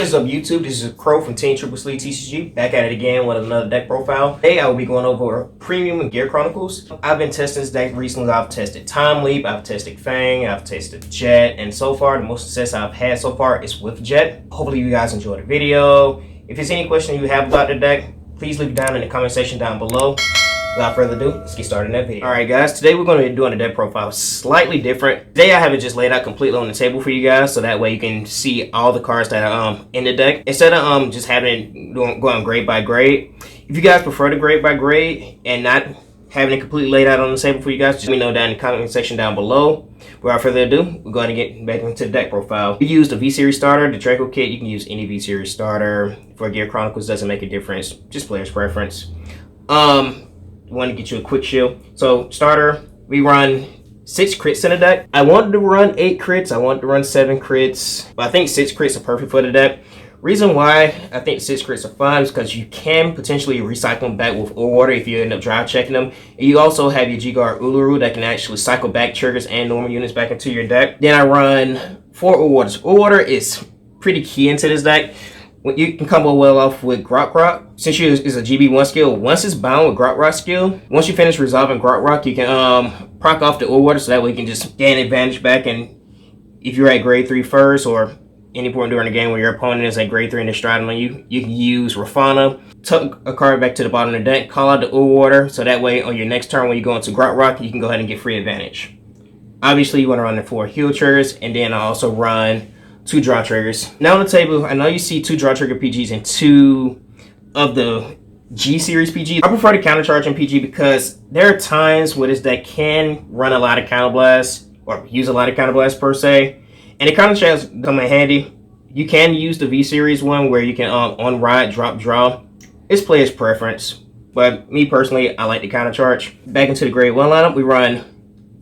is up YouTube? This is Crow from Team TripleSleeveTCG, back at it again with another deck profile. Today I will be going over Premium and Gear Chronicles. I've been testing this deck recently. I've tested Time Leap, I've tested Fang, I've tested Jet, and so far the most success I've had so far is with Jet. Hopefully you guys enjoyed the video. If there's any question you have about the deck, please leave it down in the comment section down below. Without further ado, let's get started in that video. Alright guys, today we're going to be doing a deck profile slightly different. Today I have it just laid out completely on the table for you guys, so that way you can see all the cards that are in the deck. Instead of just having it going grade by grade. If you guys prefer to grade by grade and not having it completely laid out on the table for you guys, just let me know down in the comment section down below. Without further ado, we're going to get back into the deck profile. You use the V-Series starter, the Draco kit, you can use any V-Series starter. For Gear Chronicles, doesn't make a difference, just player's preference. Want to get you a quick shield. So starter, we run 6 crits in the deck. I wanted to run 8 crits, I wanted to run 7 crits, but I think 6 crits are perfect for the deck. Reason why I think 6 crits are fine is because you can potentially recycle them back with Ore Water if you end up drive checking them. And you also have your G-Guard Uluru that can actually cycle back triggers and normal units back into your deck. Then I run 4 Ore Waters. Ore Water is pretty key into this deck. You can combo well off with Grok Rock. Since you is a GB1 skill, once it's bound with Grok Rock skill, once you finish resolving Grok Rock, you can proc off the Ore Water, so that way you can just gain advantage back. And if you're at grade 3 first, or any point during the game where your opponent is at grade 3 and they're striding on you, you can use Rafana, tuck a card back to the bottom of the deck, call out the Ore Water, so that way on your next turn when you go into Grok Rock, you can go ahead and get free advantage. Obviously, you want to run the 4 heal triggers, and then I also run 2 draw triggers. Now on the table, I know you see 2 draw trigger PGs and 2 of the G series PG. I prefer to countercharge in PG because there are times where this deck can run a lot of counterblasts or use a lot of counterblasts per se, and the countercharge come in handy. You can use the V series one where you can on ride drop draw. It's player's preference, but me personally, I like the countercharge. Back into the grade 1 lineup, we run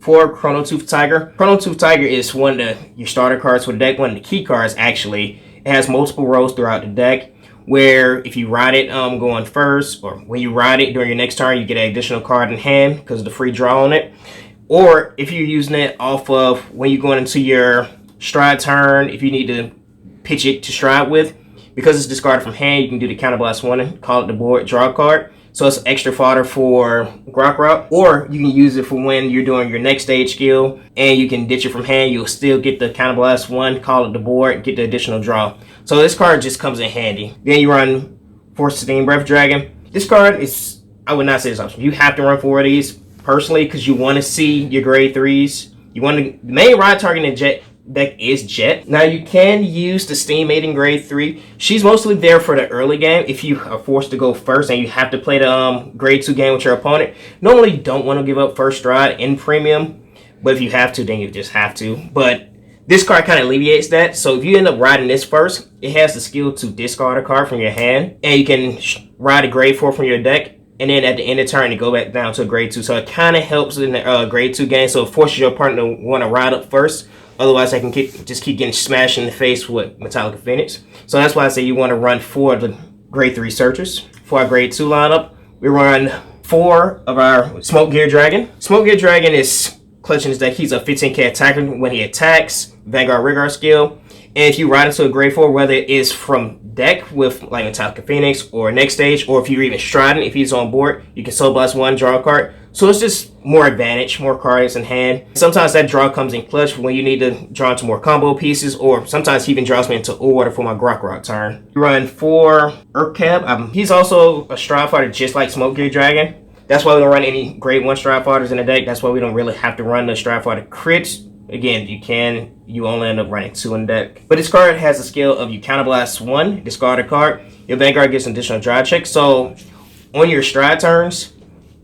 4 Chrono Tooth Tiger. Chrono Tooth Tiger is one of your starter cards for the deck, one of the key cards actually. It has multiple roles throughout the deck, where if you ride it going first, or when you ride it during your next turn, you get an additional card in hand because of the free draw on it. Or if you're using it off of when you're going into your stride turn, if you need to pitch it to stride with, because it's discarded from hand, you can do the counterblast one and call it the board, draw a card. So it's extra fodder for Grok Rock, or you can use it for when you're doing your next stage skill and you can ditch it from hand. You'll still get the counterblast one, call it the board, get the additional draw. So this card just comes in handy. Then you run 4 Steam Breath Dragon. This card is, I would not say it's optional. You have to run 4 of these personally because you want to see your grade 3s. You want to, the main ride target in Jet deck is Jet. Now you can use the Steam Maiden grade 3. She's mostly there for the early game if you are forced to go first and you have to play the grade 2 game with your opponent. Normally you don't want to give up first stride in premium, but if you have to, then you just have to. But this card kind of alleviates that. So if you end up riding this first, it has the skill to discard a card from your hand, and you can ride a grade 4 from your deck, and then at the end of the turn, you go back down to a grade 2. So it kind of helps in the grade 2 game. So it forces your partner to want to ride up first. Otherwise, I can just keep getting smashed in the face with Metallica Phoenix. So that's why I say you want to run 4 of the grade 3 searchers. For our grade 2 lineup, we run 4 of our Smoke Gear Dragon. Smoke Gear Dragon is clutching his deck. He's a 15k attacker when he attacks, Vanguard Rigor skill. And if you ride into a grade 4, whether it is from deck with like Metallica Phoenix or next stage, or if you're even striding, if he's on board, you can Soul Blast 1, draw a card. So it's just more advantage, more cards in hand. Sometimes that draw comes in clutch when you need to draw into more combo pieces, or sometimes he even draws me into Ore Water for my Grok Rock turn. You run 4 Urcab. He's also a stride fighter just like Smoke Gear Dragon. That's why we don't run any grade 1 stride fighters in the deck. That's why we don't really have to run the stride fighter crits. Again, you only end up running 2 in the deck. But this card has a skill of you counterblast 1, discard a card. Your Vanguard gets an additional drive check. So on your stride turns,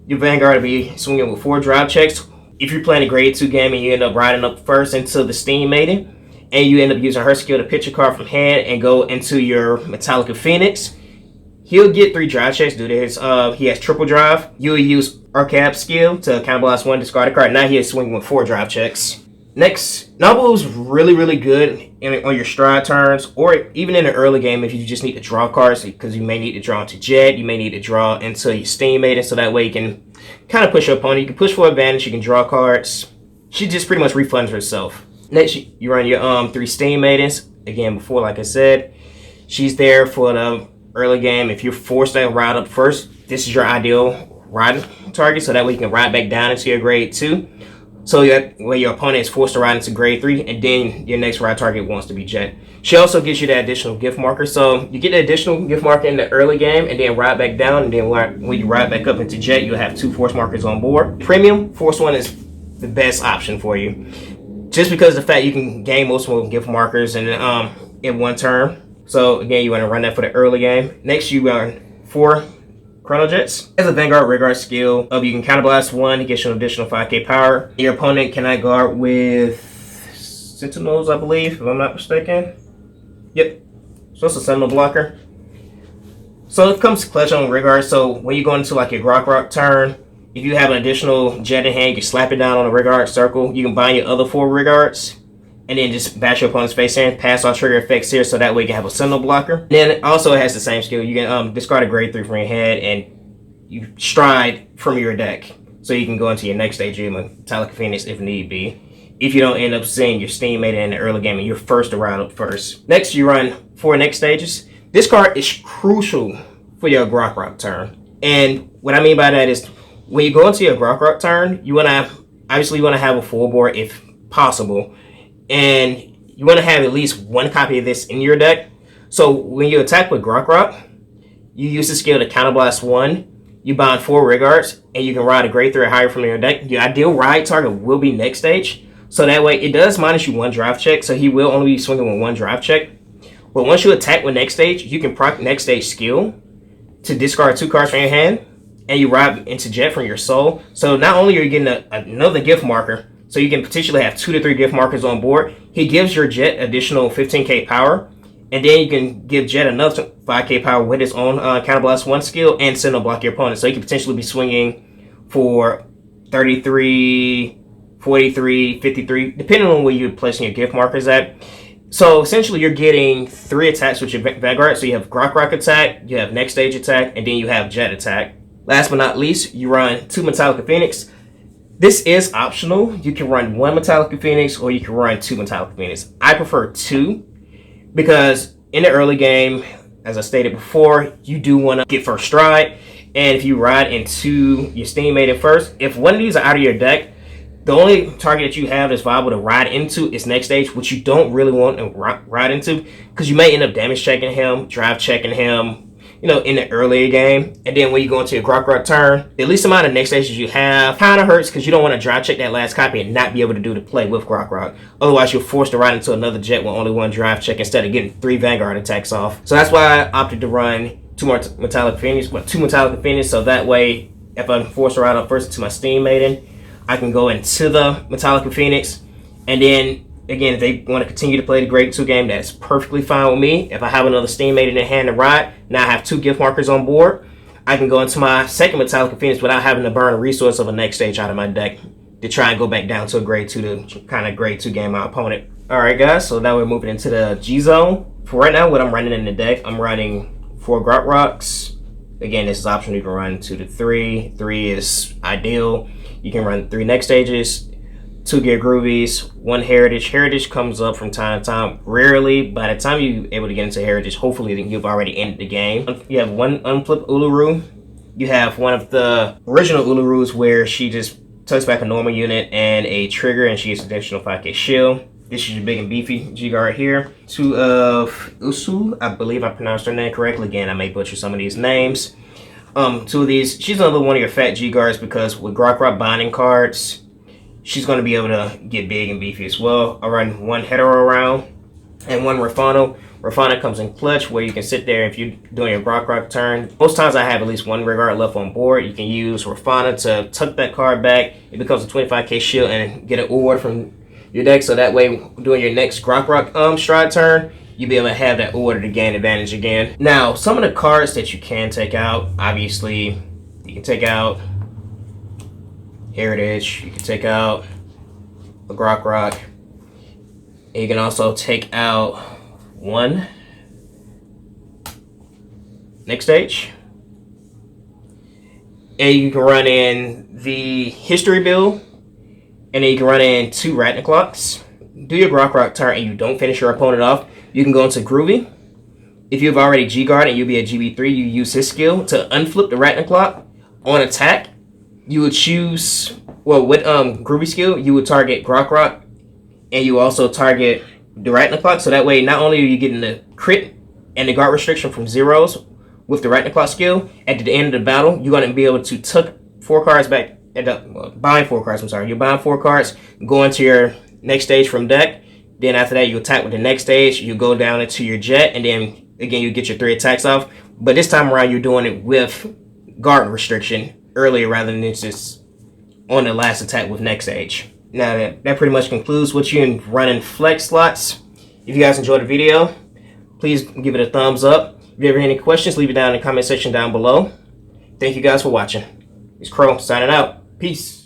your Vanguard will be swinging with 4 drive checks. If you're playing a grade 2 game and you end up riding up first into the Steam Maiden, and you end up using her skill to pitch a card from hand and go into your Metallica Phoenix, he'll get 3 drive checks due to his, he has triple drive. You'll use Urcab skill to counterblast 1, discard a card. Now he is swinging with 4 drive checks. Next, Noble is really good on your stride turns, or even in the early game if you just need to draw cards, because you may need to draw into Jet, you may need to draw into your Steam Maiden, so that way you can kind of push your opponent. You can push for advantage, you can draw cards. She just pretty much refunds herself. Next, you run your 3 Steam Maidens. Again, before, like I said, She's there for the early game. If you're forced to ride up first, this is your ideal ride target, so that way you can ride back down into your grade 2. So where your opponent is forced to ride into grade 3, and then your next ride target wants to be Jet. She also gives you that additional gift marker. So you get the additional gift marker in the early game, and then ride back down, and then when you ride back up into Jet, you'll have 2 force markers on board. Premium, force 1 is the best option for you, just because of the fact you can gain multiple gift markers in one turn. So again, you want to run that for the early game. Next, you run 4 Chrono Jets. As a Vanguard Rearguard skill, you can counterblast 1, it gets you an additional 5k power. Your opponent cannot guard with Sentinels, I believe, if I'm not mistaken. Yep, so it's a Sentinel blocker. So it comes clutch on Rearguard, so when you go into like your Grok turn, if you have an additional Jet in hand, you can slap it down on the Rearguard circle. You can bind your other 4 Rearguards, and then just bash your opponent's face in, pass all trigger effects here, so that way you can have a Sentinel blocker. Then it also has the same skill. You can discard a grade 3 from your hand, and you stride from your deck. So you can go into your next stage of Metallic Phoenix if need be. If you don't end up seeing your Steam Maiden in the early game and you're first to ride up first. Next, you run 4 next stages. This card is crucial for your Grok turn. And what I mean by that is, when you go into your Grok turn, you want to have a full board if possible. And you want to have at least 1 copy of this in your deck. So when you attack with Grok, you use the skill to counterblast 1, you bind 4 Rearguards, and you can ride a grade 3 or higher from your deck. Your ideal ride target will be next stage. So that way, it does minus you 1 drive check, so he will only be swinging with 1 drive check. But once you attack with next stage, you can proc next stage skill to discard 2 cards from your hand, and you ride into Jet from your soul. So not only are you getting another gift marker, so you can potentially have 2 to 3 gift markers on board. He gives your Jet additional 15k power, and then you can give Jet another 5k power with his own counterblast 1 skill and Sentinel block your opponent. So you can potentially be swinging for 33, 43, 53, depending on where you're placing your gift markers at. So essentially, you're getting 3 attacks with your Vanguard. So you have Grok attack, you have next stage attack, and then you have Jet attack. Last but not least, you run 2 Metallic Phoenix. This is optional. You can run 1 Metallic Phoenix or you can run 2 Metallic Phoenix. I prefer 2 because in the early game, as I stated before, you do want to get first stride. And if you ride into your Steam Maiden first, if one of these are out of your deck, the only target that you have that's viable to ride into is next stage, which you don't really want to ride into because you may end up damage checking him, drive checking him, in the earlier game. And then when you go into your Grok turn, the least amount of next stages you have kind of hurts because you don't want to drive check that last copy and not be able to do the play with Grok. Otherwise, you're forced to ride into another Jet with only 1 drive check instead of getting 3 Vanguard attacks off. So that's why I opted to run 2 Metallic Phoenix, so that way, if I'm forced to ride up first into my Steam Maiden, I can go into the Metallic Phoenix, and then again, if they want to continue to play the grade 2 game, that's perfectly fine with me. If I have another Steam Maiden in hand to ride, now I have 2 gift markers on board, I can go into my second Metallic Phoenix without having to burn a resource of a next stage out of my deck to try and go back down to a grade 2 to kind of grade 2 game my opponent. Alright guys, so now we're moving into the G zone. For right now, what I'm running in the deck, I'm running 4 Grok Rocks. Again, this is optional. You can run 2 to 3. 3 is ideal. You can run 3 next stages, 2 Gear Groovies, 1 Heritage. Heritage comes up from time to time. Rarely. By the time you're able to get into Heritage, hopefully you've already ended the game. You have 1 Unflip Uluru. You have one of the original Ulurus where she just takes back a normal unit and a trigger, and she gets additional 5k shield. This is your big and beefy G-Guard here. 2 of Usul. I believe I pronounced her name correctly. Again, I may butcher some of these names. 2 of these. She's another one of your fat G-Guards because with Grok binding cards, she's going to be able to get big and beefy as well. I run 1 Hetero round and 1 Rafano. Rafano comes in clutch where you can sit there if you're doing your Grok turn. Most times I have at least 1 Rearguard left on board. You can use Rafano to tuck that card back. It becomes a 25k shield and get an award from your deck. So that way, doing your next Grok stride turn, you'll be able to have that order to gain advantage again. Now, some of the cards that you can take out, obviously, you can take out Heritage, you can take out a Grok, and you can also take out 1 next stage. And you can run in the History build, and then you can run in 2 Ratniclocks. Do your Grok turn and you don't finish your opponent off, you can go into Groovy, If you've already G-Guard and you'll be at GB3, you use his skill to unflip the Arachnic Clock. On attack, you would choose, well, with Groovy skill, you would target Grok Rock, and you also target the Arachnic Clock. So that way, not only are you getting the crit and the guard restriction from zeros with the Arachnic Clock skill, at the end of the battle, you're going to be able to tuck 4 cards back, bind 4 cards, I'm sorry. You bind 4 cards, go into your next stage from deck. Then after that, you attack with the next stage, you go down into your jet, and then again, you get your 3 attacks off. But this time around, you're doing it with guard restriction earlier rather than just on the last attack with next stage. Now that pretty much concludes what you run in flex slots. If you guys enjoyed the video, please give it a thumbs up. If you ever have any questions, leave it down in the comment section down below. Thank you guys for watching. It's Crow signing out. Peace.